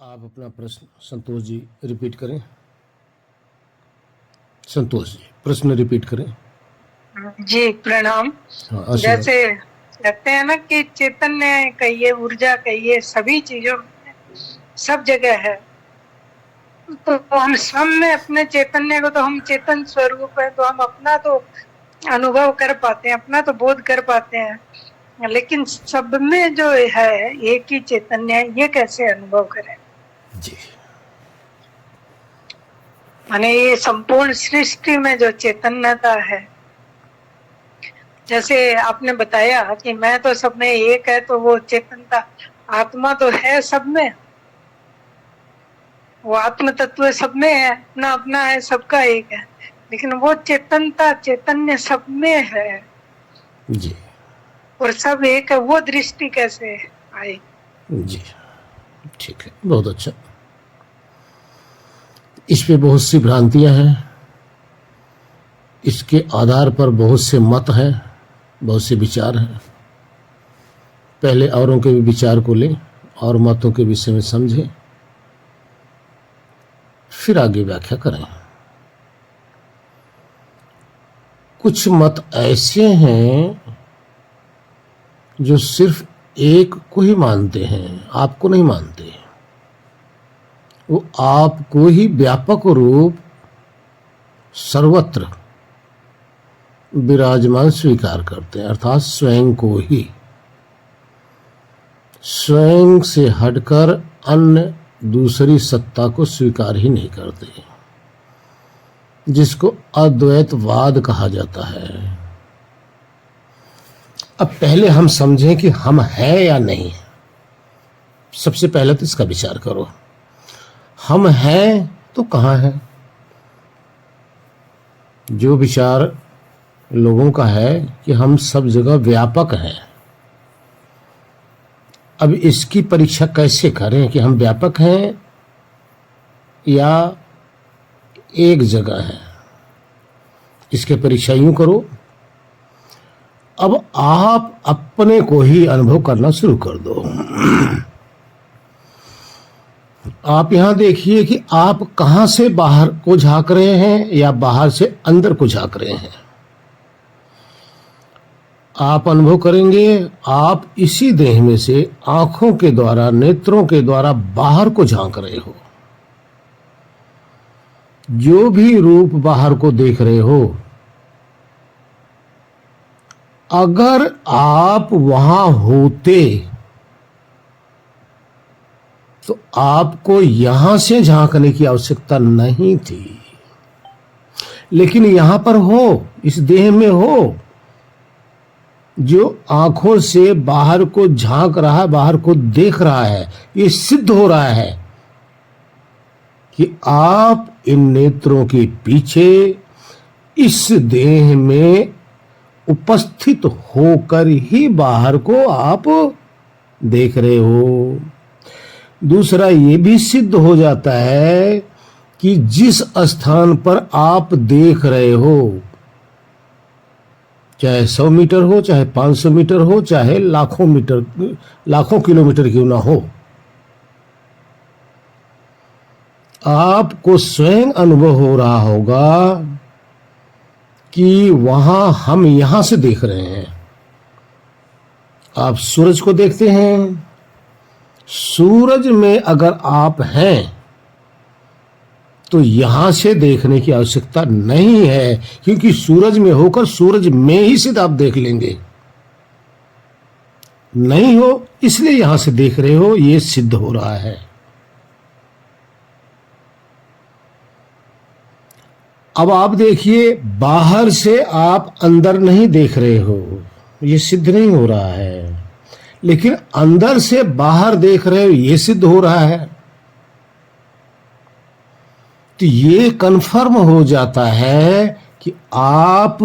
आप अपना प्रश्न संतोष जी रिपीट करें। संतोष जी प्रश्न रिपीट करें। जी प्रणाम। हाँ आशीर्वाद। जैसे कहते हैं ना कि चैतन्य कहिए, ऊर्जा कहिए, सभी चीजों में सब जगह है। तो हम सब में अपने चैतन्य को, तो हम चेतन स्वरूप है, तो हम अपना तो अनुभव कर पाते हैं, अपना तो बोध कर पाते हैं, लेकिन सब में जो है एक ही चैतन्य है, ये कैसे अनुभव करें? जी माने ये संपूर्ण सृष्टि में जो चैतन्यता है, जैसे आपने बताया कि मैं तो सब में एक है, तो वो चेतनता आत्मा तो है सब में, वो आत्म तत्व सब में है, अपना अपना है, सबका एक है, लेकिन वो चेतनता चैतन्य सब में है जी और सब एक है, वो दृष्टि कैसे आई? जी ठीक है, बहुत अच्छा। इस पे बहुत सी भ्रांतियां हैं, इसके आधार पर बहुत से मत हैं, बहुत से विचार हैं। पहले औरों के भी विचार को लें और मतों के विषय में समझें, फिर आगे व्याख्या करें। कुछ मत ऐसे हैं जो सिर्फ एक को ही मानते हैं, आपको नहीं मानते। वो आपको ही व्यापक रूप सर्वत्र विराजमान स्वीकार करते हैं, अर्थात स्वयं को ही। स्वयं से हटकर अन्य दूसरी सत्ता को स्वीकार ही नहीं करते, जिसको अद्वैतवाद कहा जाता है। अब पहले हम समझें कि हम हैं या नहीं। सबसे पहले तो इसका विचार करो, हम हैं तो कहाँ हैं? जो विचार लोगों का है कि हम सब जगह व्यापक हैं। अब इसकी परीक्षा कैसे करें कि हम व्यापक हैं या एक जगह हैं? इसके परीक्षा यूं करो, अब आप अपने को ही अनुभव करना शुरू कर दो। आप यहां देखिए कि आप कहां से बाहर को झांक रहे हैं या बाहर से अंदर को झांक रहे हैं। आप अनुभव करेंगे आप इसी देह में से आंखों के द्वारा, नेत्रों के द्वारा बाहर को झांक रहे हो। जो भी रूप बाहर को देख रहे हो, अगर आप वहां होते तो आपको यहां से झांकने की आवश्यकता नहीं थी, लेकिन यहां पर हो, इस देह में हो, जो आंखों से बाहर को झांक रहा है, बाहर को देख रहा है। ये सिद्ध हो रहा है कि आप इन नेत्रों के पीछे इस देह में उपस्थित होकर ही बाहर को आप देख रहे हो। दूसरा ये भी सिद्ध हो जाता है कि जिस स्थान पर आप देख रहे हो, चाहे 100 मीटर हो, चाहे 500 मीटर हो, चाहे लाखों मीटर, लाखों किलोमीटर क्यों ना हो, आपको स्वयं अनुभव हो रहा होगा कि वहां हम यहां से देख रहे हैं। आप सूरज को देखते हैं, सूरज में अगर आप हैं तो यहां से देखने की आवश्यकता नहीं है, क्योंकि सूरज में होकर सूरज में ही सिर्फ आप देख लेंगे। नहीं हो इसलिए यहां से देख रहे हो, यह सिद्ध हो रहा है। अब आप देखिए, बाहर से आप अंदर नहीं देख रहे हो, यह सिद्ध नहीं हो रहा है, लेकिन अंदर से बाहर देख रहे हो, यह सिद्ध हो रहा है। तो ये कन्फर्म हो जाता है कि आप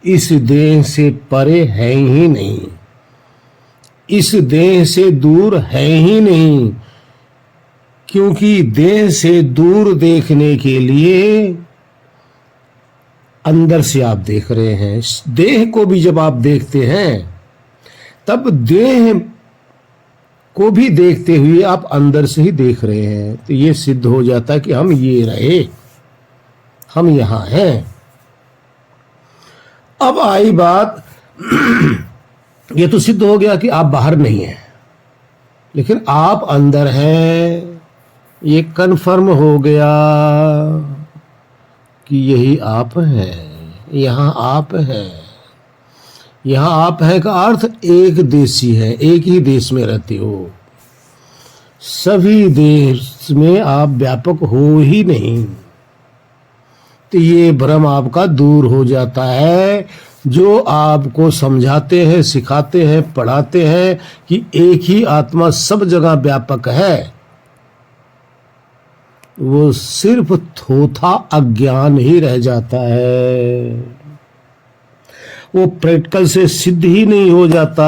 इस देह से परे हैं ही नहीं, इस देह से दूर है ही नहीं, क्योंकि देह से दूर देखने के लिए अंदर से आप देख रहे हैं। देह को भी जब आप देखते हैं तब देह को भी देखते हुए आप अंदर से ही देख रहे हैं, तो ये सिद्ध हो जाता है कि हम ये रहे, हम यहां हैं। अब आई बात, ये तो सिद्ध हो गया कि आप बाहर नहीं हैं, लेकिन आप अंदर हैं। ये कन्फर्म हो गया कि यही आप हैं, यहां आप हैं। यहां आप हैं का अर्थ एक देशी है, एक ही देश में रहते हो, सभी देश में आप व्यापक हो ही नहीं। तो ये भ्रम आपका दूर हो जाता है। जो आपको समझाते हैं, सिखाते हैं, पढ़ाते हैं कि एक ही आत्मा सब जगह व्यापक है, वो सिर्फ थोथा अज्ञान ही रह जाता है, वो प्रैक्टिकल से सिद्ध ही नहीं हो जाता।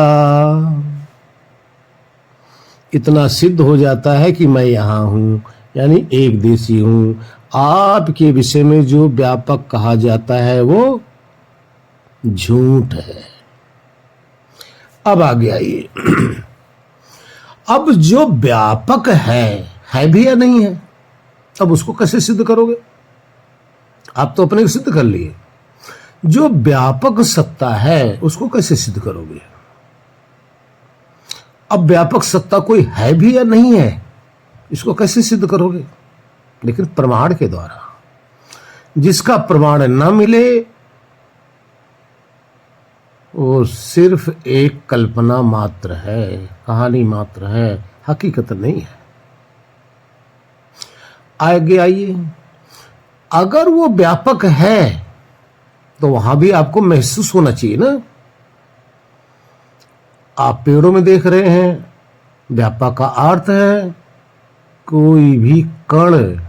इतना सिद्ध हो जाता है कि मैं यहां हूं, यानी एक देशी हूं। आपके विषय में जो व्यापक कहा जाता है वो झूठ है। अब आगे आइए, अब जो व्यापक है भी या नहीं है, अब उसको कैसे सिद्ध करोगे? आप तो अपने को सिद्ध कर लिए, जो व्यापक सत्ता है उसको कैसे सिद्ध करोगे? अब व्यापक सत्ता कोई है भी या नहीं है, इसको कैसे सिद्ध करोगे? लेकिन प्रमाण के द्वारा। जिसका प्रमाण न मिले वो सिर्फ एक कल्पना मात्र है, कहानी मात्र है, हकीकत नहीं है। आगे आइए, अगर वो व्यापक है तो वहां भी आपको महसूस होना चाहिए ना। आप पेड़ों में देख रहे हैं, व्यापक का अर्थ है कोई भी कण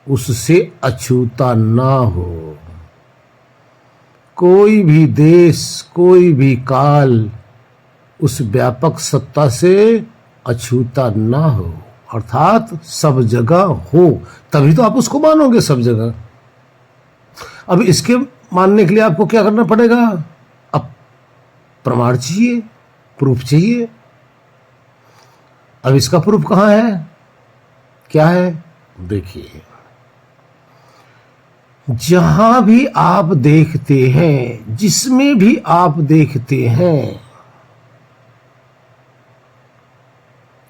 उससे अछूता ना हो, कोई भी देश, कोई भी काल उस व्यापक सत्ता से अछूता ना हो, अर्थात सब जगह हो, तभी तो आप उसको मानोगे सब जगह। अब इसके मानने के लिए आपको क्या करना पड़ेगा? अब प्रमाण चाहिए, प्रूफ चाहिए। अब इसका प्रूफ कहां है, क्या है? देखिए, जहां भी आप देखते हैं, जिसमें भी आप देखते हैं,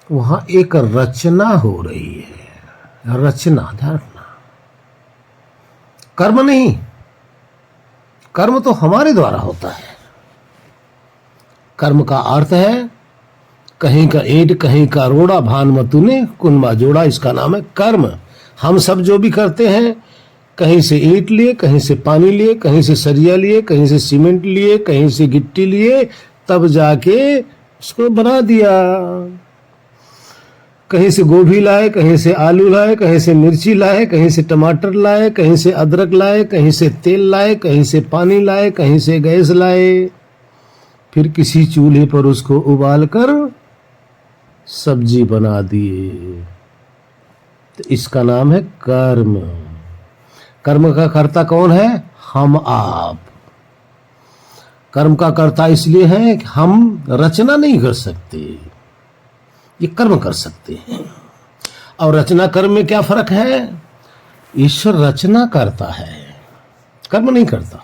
वहां एक रचना हो रही है। रचना, ध्यान रखना, कर्म नहीं। कर्म तो हमारे द्वारा होता है। कर्म का अर्थ है कहीं का ईंट कहीं का रोड़ा, भानुमतु ने कुनबा जोड़ा, इसका नाम है कर्म। हम सब जो भी करते हैं, कहीं से ईंट लिए, कहीं से पानी लिए, कहीं से सरिया लिए, कहीं से सीमेंट लिए, कहीं से गिट्टी लिए, तब जाके उसको बना दिया। कहीं से गोभी लाए, कहीं से आलू लाए, कहीं से मिर्ची लाए, कहीं से टमाटर लाए, कहीं से अदरक लाए, कहीं से तेल लाए, कहीं से पानी लाए, कहीं से गैस लाए, फिर किसी चूल्हे पर उसको उबाल कर सब्जी बना दिए। तो इसका नाम है कर्म। कर्म का कर्ता कौन है? हम, आप। कर्म का कर्ता इसलिए है कि हम रचना नहीं कर सकते, ये कर्म कर सकते हैं। और रचना कर्म में क्या फर्क है? ईश्वर रचना करता है, कर्म नहीं करता।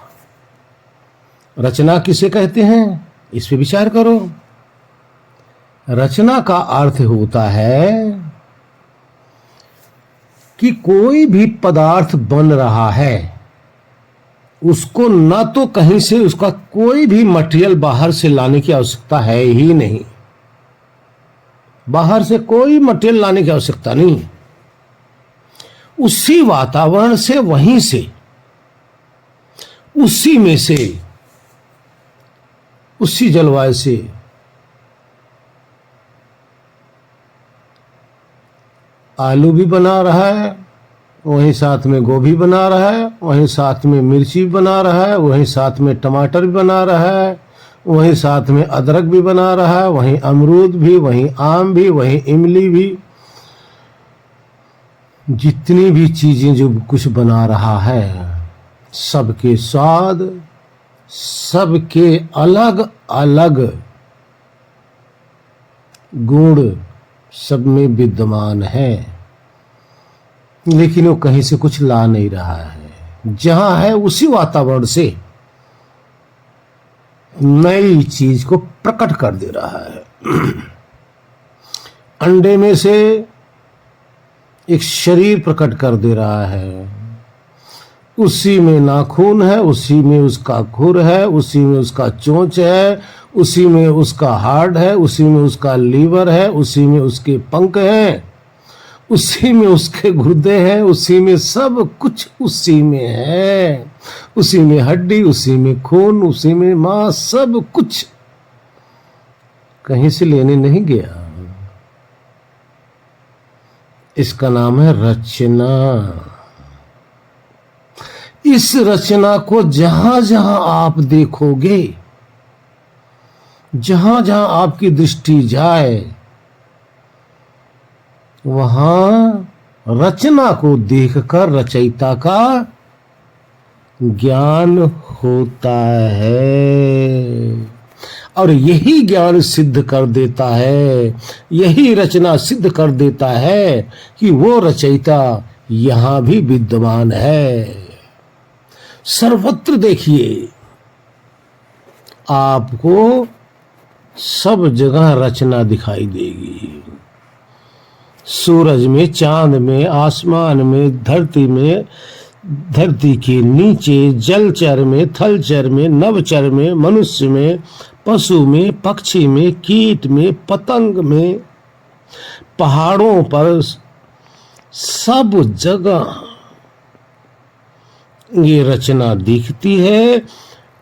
रचना किसे कहते हैं, इस पे विचार करो। रचना का अर्थ होता है कि कोई भी पदार्थ बन रहा है, उसको ना तो कहीं से उसका कोई भी मटेरियल बाहर से लाने की आवश्यकता है ही नहीं। बाहर से कोई मटेरियल लाने की आवश्यकता नहीं। उसी वातावरण से, वहीं से, उसी में से, उसी जलवायु से आलू भी बना रहा है, वहीं साथ में गोभी बना रहा है, वहीं साथ में मिर्ची भी बना रहा है, वहीं साथ में टमाटर भी बना रहा है, वहीं साथ में अदरक भी बना रहा है, वहीं अमरूद भी, वहीं आम भी, वहीं इमली भी। जितनी भी चीजें जो कुछ बना रहा है, सबके स्वाद, सबके अलग अलग गुण, सब में विद्यमान है, लेकिन वो कहीं से कुछ ला नहीं रहा है। जहां है उसी वातावरण से नई चीज को प्रकट कर दे रहा है। अंडे में से एक शरीर प्रकट कर दे रहा है, उसी में नाखून है, उसी में उसका खुर है, उसी में उसका चोंच है, उसी में उसका हार्ट है, उसी में उसका लीवर है, उसी में उसके पंख हैं, उसी में उसके गुर्दे हैं, उसी में सब कुछ उसी में है, उसी में हड्डी, उसी में खून, उसी में मांस, सब कुछ कहीं से लेने नहीं गया। इसका नाम है रचना। इस रचना को जहां जहां आप देखोगे, जहां जहां आपकी दृष्टि जाए, वहां रचना को देखकर रचयिता का ज्ञान होता है, और यही ज्ञान सिद्ध कर देता है, यही रचना सिद्ध कर देता है कि वो रचयिता यहां भी विद्यमान है। सर्वत्र देखिए, आपको सब जगह रचना दिखाई देगी। सूरज में, चांद में, आसमान में, धरती में, धरती के नीचे, जलचर में, थलचर में, नवचर में, मनुष्य में, पशु में, पक्षी में, कीट में, पतंग में, पहाड़ों पर, सब जगह ये रचना दिखती है।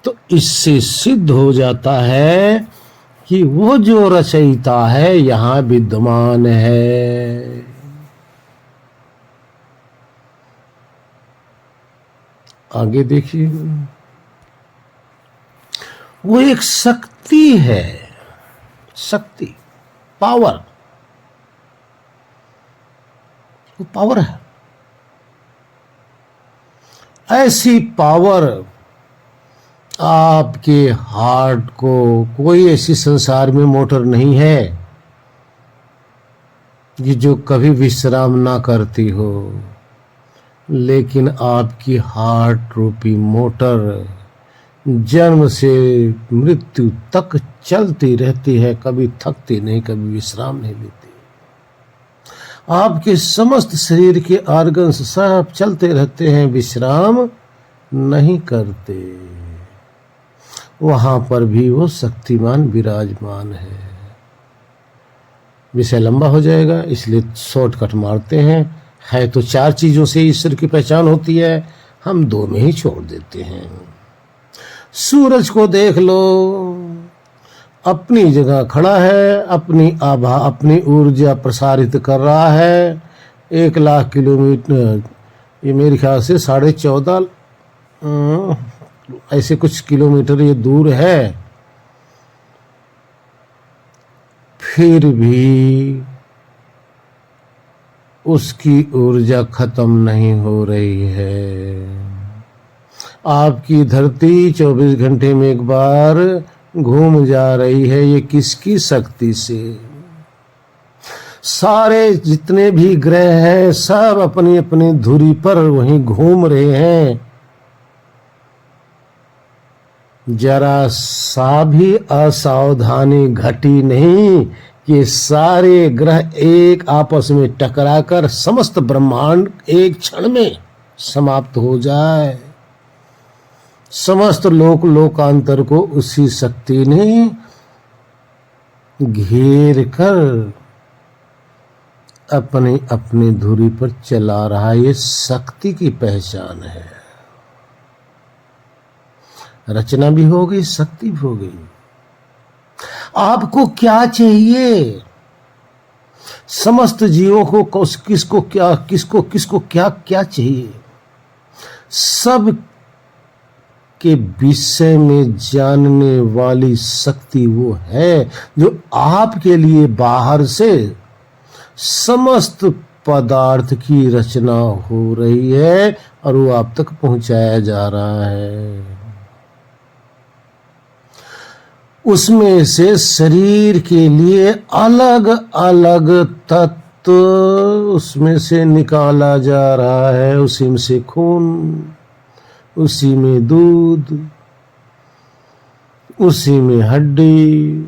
तो इससे सिद्ध हो जाता है कि वो जो रचयिता है यहां विद्यमान है। आगे देखिए, वो एक शक्ति है, शक्ति, पावर, वो पावर है। ऐसी पावर आपके हार्ट को, कोई ऐसी संसार में मोटर नहीं है कि जो कभी विश्राम ना करती हो, लेकिन आपकी हार्ट रूपी मोटर जन्म से मृत्यु तक चलती रहती है, कभी थकती नहीं, कभी विश्राम नहीं लेती। आपके समस्त शरीर के ऑर्गन्स सब चलते रहते हैं, विश्राम नहीं करते। वहां पर भी वो शक्तिमान विराजमान है। विषय लंबा हो जाएगा, इसलिए शॉर्टकट मारते हैं। है तो चार चीजों से ईश्वर की पहचान होती है, हम दो में ही छोड़ देते हैं। सूरज को देख लो, अपनी जगह खड़ा है, अपनी आभा, अपनी ऊर्जा प्रसारित कर रहा है। 1,00,000 किलोमीटर, ये मेरे ख्याल से 14.5 ऐसे कुछ किलोमीटर ये दूर है, फिर भी उसकी ऊर्जा खत्म नहीं हो रही है। आपकी धरती 24 घंटे में एक बार घूम जा रही है, ये किसकी शक्ति से? सारे जितने भी ग्रह हैं सब अपनी अपनी धुरी पर वहीं घूम रहे हैं। जरा सा भी असावधानी घटी नहीं कि सारे ग्रह एक आपस में टकराकर समस्त ब्रह्मांड एक क्षण में समाप्त हो जाए। समस्त लोकांतर को उसी शक्ति ने घेर कर अपनी अपनी धुरी पर चला रहा। ये शक्ति की पहचान है। रचना भी हो गई, शक्ति भी हो गई। आपको क्या चाहिए? समस्त जीवों को किसको क्या क्या चाहिए? सब के विषय में जानने वाली शक्ति वो है जो आपके लिए बाहर से समस्त पदार्थ की रचना हो रही है और वो आप तक पहुंचाया जा रहा है। उसमें से शरीर के लिए अलग अलग तत्व उसमें से निकाला जा रहा है। उसी में से खून, उसी में दूध, उसी में हड्डी,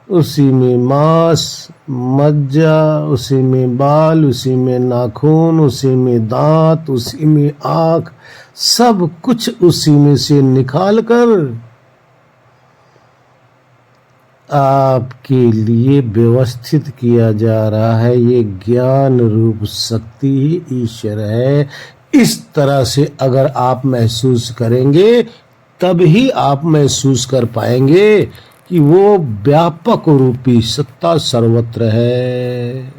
उसी में मांस मज्जा, उसी में बाल, उसी में नाखून, उसी में दांत, उसी में आंख, सब कुछ उसी में से निकालकर आपके लिए व्यवस्थित किया जा रहा है। ये ज्ञान रूप शक्ति ही ईश्वर है। इस तरह से अगर आप महसूस करेंगे तभी आप महसूस कर पाएंगे कि वो व्यापक रूपी सत्ता सर्वत्र है।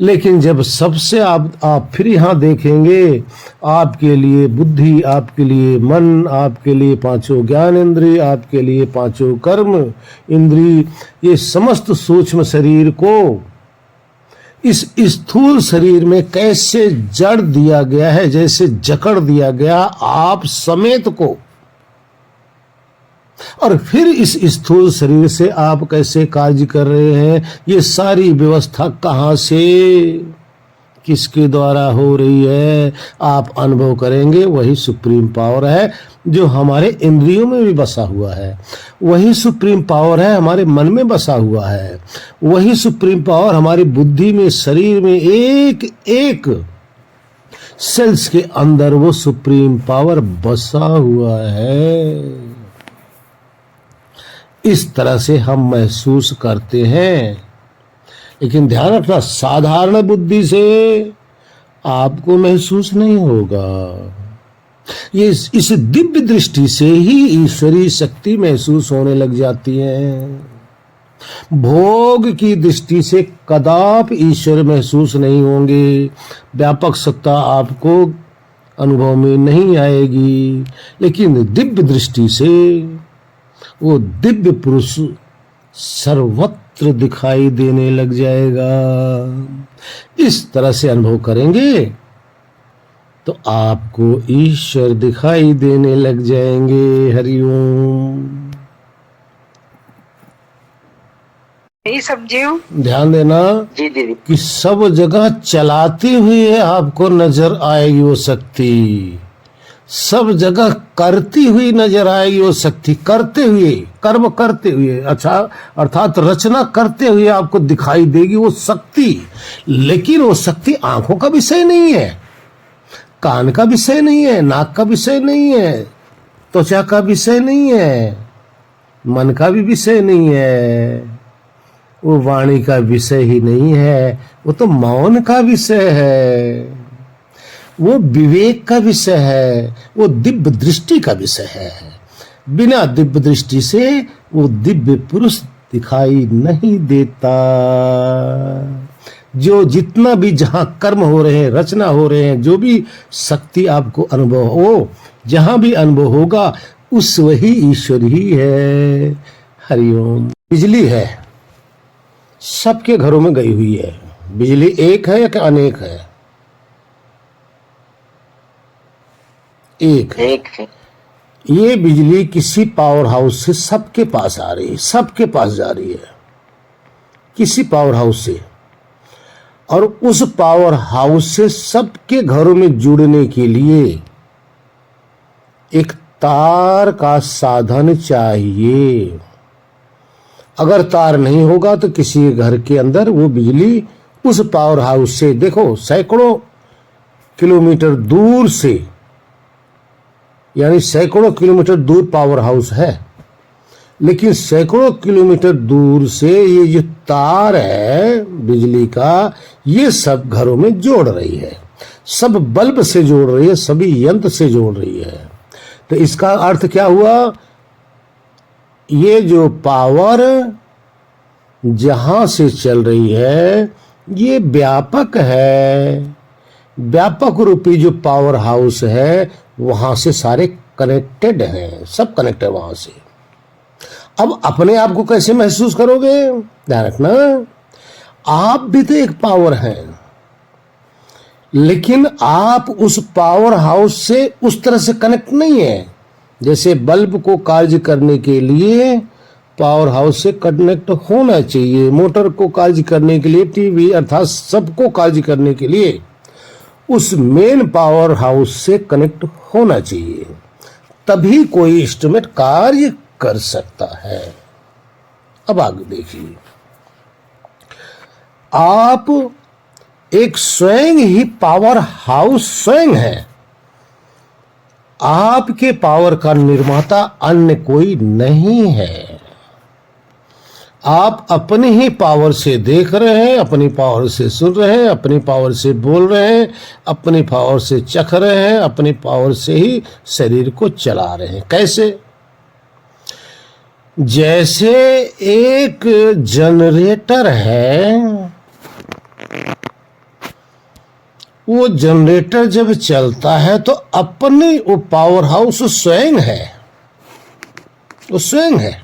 लेकिन जब सबसे आप फिर यहाँ देखेंगे, आपके लिए बुद्धि, आपके लिए मन, आपके लिए पांचों ज्ञान इंद्रिय, आपके लिए पांचों कर्म इंद्रिय, ये समस्त सूक्ष्म शरीर को इस स्थूल शरीर में कैसे जड़ दिया गया है, जैसे जकड़ दिया गया आप समेत को। और फिर इस स्थूल शरीर से आप कैसे कार्य कर रहे हैं, ये सारी व्यवस्था कहां से, किसके द्वारा हो रही है, आप अनुभव करेंगे। वही सुप्रीम पावर है जो हमारे इंद्रियों में भी बसा हुआ है। वही सुप्रीम पावर है हमारे मन में बसा हुआ है। वही सुप्रीम पावर हमारी बुद्धि में, शरीर में, एक एक सेल्स के अंदर वो सुप्रीम पावर बसा हुआ है। इस तरह से हम महसूस करते हैं। लेकिन ध्यान रखना, साधारण बुद्धि से आपको महसूस नहीं होगा। ये इस दिव्य दृष्टि से ही ईश्वरीय शक्ति महसूस होने लग जाती है। भोग की दृष्टि से कदापि ईश्वर महसूस नहीं होंगे। व्यापक सत्ता आपको अनुभव में नहीं आएगी। लेकिन दिव्य दृष्टि से वो दिव्य पुरुष सर्वत्र दिखाई देने लग जाएगा। इस तरह से अनुभव करेंगे तो आपको ईश्वर दिखाई देने लग जाएंगे। हरिओम। यही समझियो। ध्यान देना जी दीदी। कि सब जगह चलाती हुई आपको नजर आएगी वो शक्ति। सब जगह करती हुई नजर आएगी वो शक्ति। करते हुए, कर्म करते हुए, अच्छा अर्थात रचना करते हुए आपको दिखाई देगी वो शक्ति। लेकिन वो शक्ति आंखों का विषय नहीं है, कान का विषय नहीं है, नाक का विषय नहीं है, त्वचा का विषय नहीं है, मन का भी विषय नहीं है, वो वाणी का विषय ही नहीं है। वो तो मौन का विषय है, वो विवेक का विषय है, वो दिव्य दृष्टि का विषय है। बिना दिव्य दृष्टि से वो दिव्य पुरुष दिखाई नहीं देता। जो जितना भी जहां कर्म हो रहे हैं, रचना हो रहे हैं, जो भी शक्ति आपको अनुभव हो, जहां भी अनुभव होगा उस वही ईश्वर ही है। हरिओम। बिजली है, सबके घरों में गई हुई है। बिजली एक है या अनेक है? एक है। ये बिजली किसी पावर हाउस से सबके पास आ रही है, सबके पास जा रही है, किसी पावर हाउस से। और उस पावर हाउस से सबके घरों में जुड़ने के लिए एक तार का साधन चाहिए। अगर तार नहीं होगा तो किसी घर के अंदर वो बिजली उस पावर हाउस से, देखो सैकड़ों किलोमीटर दूर से, यानी सैकड़ों किलोमीटर दूर पावर हाउस है, लेकिन सैकड़ों किलोमीटर दूर से ये जो तार है बिजली का, ये सब घरों में जोड़ रही है, सब बल्ब से जोड़ रही है, सभी यंत्र से जोड़ रही है। तो इसका अर्थ क्या हुआ? ये जो पावर जहां से चल रही है ये व्यापक है। व्यापक रूपी जो पावर हाउस है वहां से सारे कनेक्टेड हैं, सब कनेक्ट है वहां से। अब अपने आप को कैसे महसूस करोगे? ध्यान रखना, आप भी तो एक पावर हैं, लेकिन आप उस पावर हाउस से उस तरह से कनेक्ट नहीं है जैसे बल्ब को कार्य करने के लिए पावर हाउस से कनेक्ट होना चाहिए, मोटर को कार्य करने के लिए, टीवी अर्थात सबको कार्य करने के लिए उस मेन पावर हाउस से कनेक्ट होना चाहिए, तभी कोई इंस्ट्रूमेंट कार्य कर सकता है। अब आगे देखिए, आप एक स्वयं ही पावर हाउस स्वयं है। आपके पावर का निर्माता अन्य कोई नहीं है। आप अपनी ही पावर से देख रहे हैं, अपनी पावर से सुन रहे हैं, अपनी पावर से बोल रहे हैं, अपनी पावर से चख रहे हैं, अपनी पावर से ही शरीर को चला रहे हैं। कैसे? जैसे एक जनरेटर है, वो जनरेटर जब चलता है तो अपनी वो पावर हाउस स्वयं है, वो स्वयं है,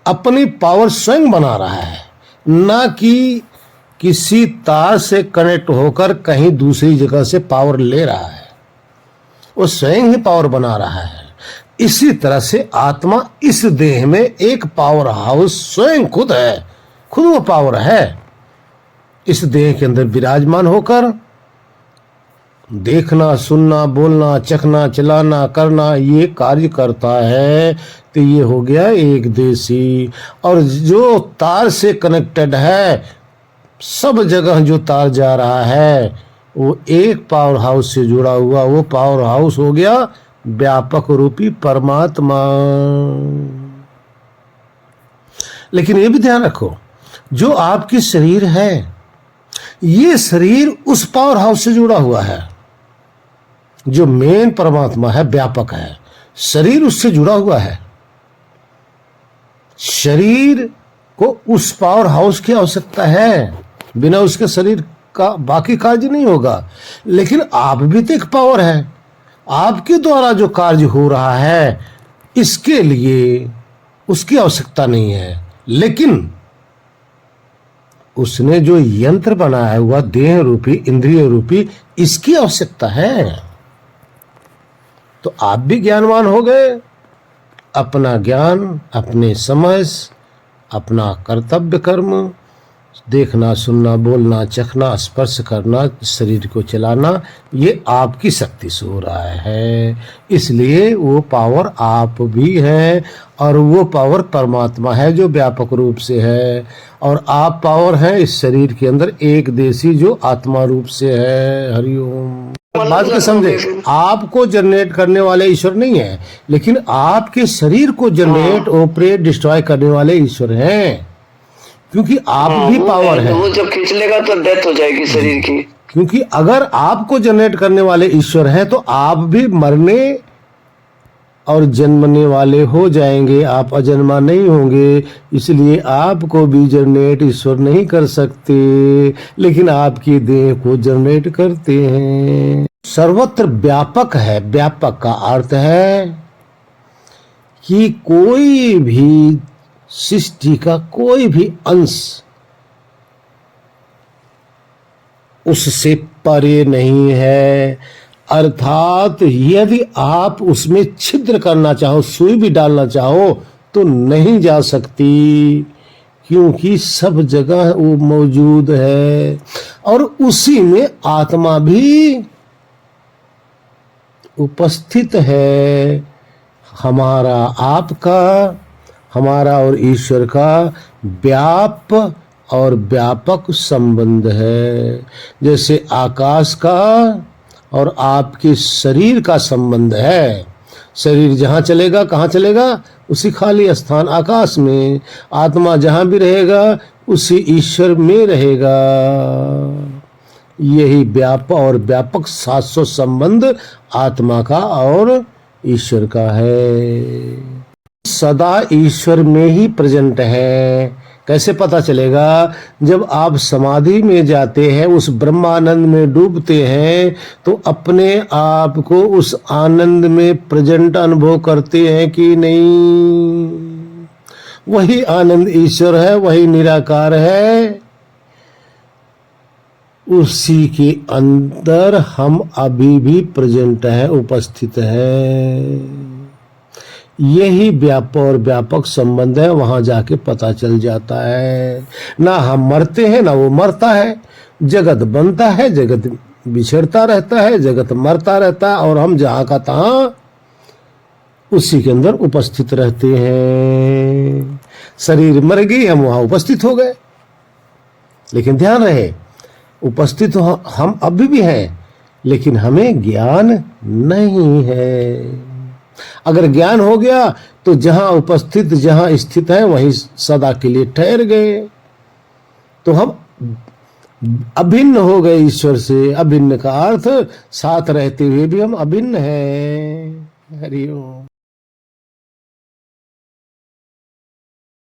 अपनी पावर स्वयं बना रहा है, ना कि किसी तार से कनेक्ट होकर कहीं दूसरी जगह से पावर ले रहा है। वो स्वयं ही पावर बना रहा है। इसी तरह से आत्मा इस देह में एक पावर हाउस स्वयं खुद है, खुद वो पावर है। इस देह के अंदर विराजमान होकर देखना, सुनना, बोलना, चखना, चलाना, करना ये कार्य करता है। तो ये हो गया एक देशी। और जो तार से कनेक्टेड है, सब जगह जो तार जा रहा है वो एक पावर हाउस से जुड़ा हुआ, वो पावर हाउस हो गया व्यापक रूपी परमात्मा। लेकिन ये भी ध्यान रखो, जो आपकी शरीर है, ये शरीर उस पावर हाउस से जुड़ा हुआ है। जो मेन परमात्मा है, व्यापक है, शरीर उससे जुड़ा हुआ है। शरीर को उस पावर हाउस की आवश्यकता है, बिना उसके शरीर का बाकी कार्य नहीं होगा। लेकिन आप भी तो एक पावर है, आपके द्वारा जो कार्य हो रहा है इसके लिए उसकी आवश्यकता नहीं है। लेकिन उसने जो यंत्र बनाया हुआ देह रूपी, इंद्रिय रूपी, इसकी आवश्यकता है। तो आप भी ज्ञानवान हो गए। अपना ज्ञान, अपने समझ, अपना कर्तव्य कर्म, देखना, सुनना, बोलना, चखना, स्पर्श करना, शरीर को चलाना, ये आपकी शक्ति से हो रहा है। इसलिए वो पावर आप भी हैं और वो पावर परमात्मा है जो व्यापक रूप से है। और आप पावर हैं इस शरीर के अंदर एक देशी जो आत्मा रूप से है। हरिओम। बात को समझे, आपको जनरेट करने वाले ईश्वर नहीं है, लेकिन आपके शरीर को जनरेट, ऑपरेट, डिस्ट्रॉय करने वाले ईश्वर हैं। क्योंकि आप भी पावर है। वो जब खींच लेगा तो डेथ हो जाएगी शरीर की। क्योंकि अगर आपको जनरेट करने वाले ईश्वर हैं तो आप भी मरने और जन्मने वाले हो जाएंगे, आप अजन्मा नहीं होंगे। इसलिए आपको भी जनरेट ईश्वर नहीं कर सकते, लेकिन आपकी देह को जनरेट करते हैं। सर्वत्र व्यापक है। व्यापक का अर्थ है कि कोई भी सृष्टि का कोई भी अंश उससे परे नहीं है। अर्थात यदि आप उसमें छिद्र करना चाहो, सुई भी डालना चाहो तो नहीं जा सकती, क्योंकि सब जगह वो मौजूद है। और उसी में आत्मा भी उपस्थित है। हमारा, आपका, हमारा और ईश्वर का व्याप और व्यापक संबंध है। जैसे आकाश का और आपके शरीर का संबंध है। शरीर जहाँ चलेगा, कहाँ चलेगा? उसी खाली स्थान आकाश में। आत्मा जहाँ भी रहेगा उसी ईश्वर में रहेगा। यही व्यापक और व्यापक शाश्वत संबंध आत्मा का और ईश्वर का है। सदा ईश्वर में ही प्रेजेंट है। कैसे पता चलेगा? जब आप समाधि में जाते हैं, उस ब्रह्मानंद में डूबते हैं, तो अपने आप को उस आनंद में प्रेजेंट अनुभव करते हैं कि नहीं? वही आनंद ईश्वर है, वही निराकार है। उसी के अंदर हम अभी भी प्रेजेंट है, उपस्थित है। यही व्यापक और व्यापक संबंध है, वहां जाके पता चल जाता है। ना हम मरते हैं ना वो मरता है, जगत बनता है, जगत बिछड़ता रहता है, जगत मरता रहता है, और हम जहां का तहां उसी के अंदर उपस्थित रहते हैं। शरीर मर गई, हम वहां उपस्थित हो गए। लेकिन ध्यान रहे, उपस्थित हम अभी भी हैं, लेकिन हमें ज्ञान नहीं है। अगर ज्ञान हो गया तो जहां उपस्थित, जहां स्थित है, वहीं सदा के लिए ठहर गए। तो हम अभिन्न हो गए ईश्वर से। अभिन्न का अर्थ साथ रहते हुए भी हम अभिन्न हैं। हरि ओम।